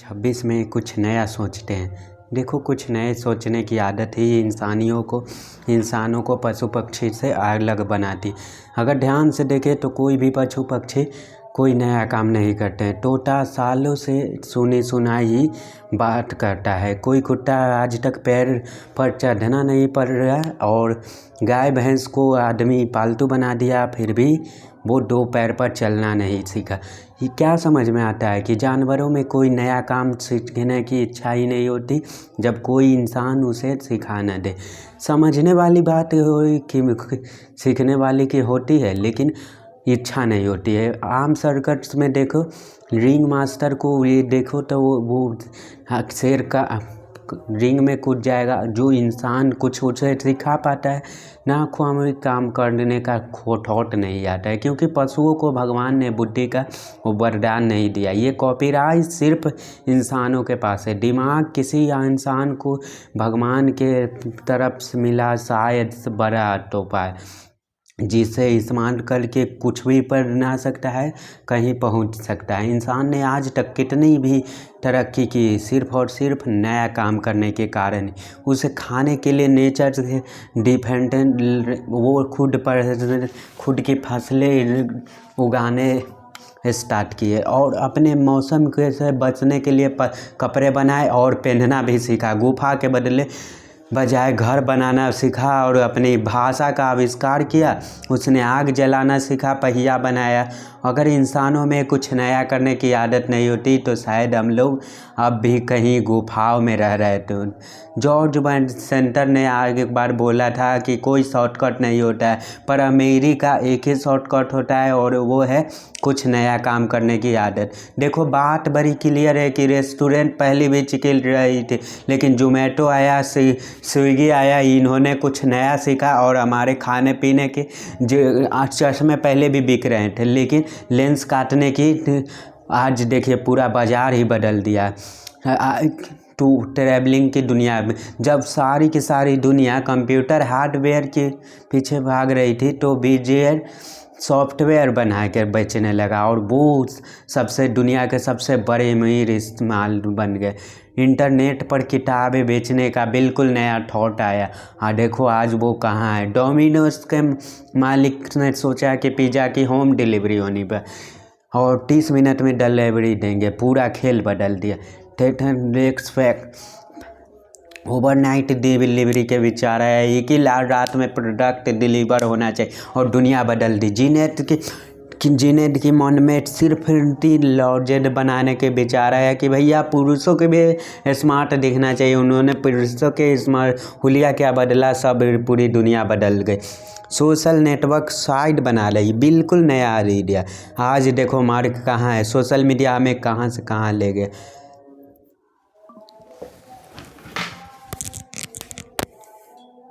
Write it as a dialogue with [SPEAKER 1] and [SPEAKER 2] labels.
[SPEAKER 1] 26 में कुछ नया सोचते हैं। देखो, कुछ नए सोचने की आदत ही इंसानों को पशु पक्षी से अलग बनाती। अगर ध्यान से देखें तो कोई भी पशु पक्षी कोई नया काम नहीं करते हैं। तोता सालों से सुनी सुनाई ही बात करता है। कोई कुत्ता आज तक पैर पर चढ़ना नहीं पड़ रहा है, और गाय भैंस को आदमी पालतू बना दिया फिर भी वो 2 पैर पर चलना नहीं सीखा। ये क्या समझ में आता है कि जानवरों में कोई नया काम सीखने की इच्छा ही नहीं होती जब कोई इंसान उसे सिखा न दे। समझने वाली बात हो कि सीखने वाले की होती है, लेकिन इच्छा नहीं होती है। आम सर्कस में देखो, रिंग मास्टर को ये देखो तो वो शेर का रिंग में कूद जाएगा। जो इंसान कुछ उसे सिखा पाता है ना, कोई काम करने का थॉट नहीं आता है, क्योंकि पशुओं को भगवान ने बुद्धि का वो वरदान नहीं दिया। ये कॉपीराइट सिर्फ इंसानों के पास है। दिमाग किसी इंसान को भगवान के तरफ से मिला शायद बड़ा तोहफा है, जिसे इस्तेमाल करके कुछ भी बना सकता है, कहीं पहुंच सकता है। इंसान ने आज तक कितनी भी तरक्की की, सिर्फ और सिर्फ नया काम करने के कारण। उसे खाने के लिए नेचर से डिपेंडेंट, वो खुद की फसलें उगाने स्टार्ट किए और अपने मौसम के से बचने के लिए कपड़े बनाए और पहनना भी सीखा। गुफा के बजाय घर बनाना सीखा और अपनी भाषा का आविष्कार किया। उसने आग जलाना सीखा, पहिया बनाया। अगर इंसानों में कुछ नया करने की आदत नहीं होती तो शायद हम लोग अब भी कहीं गुफाओं में रह रहे थे। जॉर्ज सेंटर ने एक बार बोला था कि कोई शॉर्टकट नहीं होता है, पर अमेरिका एक ही शॉर्टकट होता है, और वो है कुछ नया काम करने की आदत। देखो, बात बड़ी क्लियर है कि रेस्टोरेंट पहले भी चिकिल रही थी, लेकिन जोमेटो आया, स्विगी आया, इन्होंने कुछ नया सीखा और हमारे खाने पीने के चश्मे पहले भी बिक रहे थे, लेकिन लेंस काटने की आज देखिए पूरा बाजार ही बदल दिया। टू ट्रैवलिंग की दुनिया में जब सारी की सारी दुनिया कंप्यूटर हार्डवेयर के पीछे भाग रही थी, तो बीजेयर सॉफ्टवेयर बना कर बेचने लगा, और वो दुनिया के सबसे बड़े अमीर इस्तेमाल बन गए। इंटरनेट पर किताबें बेचने का बिल्कुल नया थॉट आया। हाँ देखो, आज वो कहाँ है। डोमिनोज के मालिक ने सोचा कि पिज़्ज़ा की होम डिलीवरी होनी पर और 30 मिनट में डिलीवरी देंगे। पूरा खेल बदल दिया। ओवरनाइट डिलीवरी के विचार है, एक ही रात में प्रोडक्ट डिलीवर होना चाहिए, और दुनिया बदल दी। जीनेट की मन में सिर्फ लॉजेड बनाने के विचार है कि भैया पुरुषों के भी स्मार्ट दिखना चाहिए। उन्होंने पुरुषों के स्मार्ट हुलिया क्या बदला, सब पूरी दुनिया बदल गई। सोशल नेटवर्क साइट बना ली, बिल्कुल नया आइडिया। आज देखो मार्क कहाँ है, सोशल मीडिया में कहाँ से कहाँ ले गए।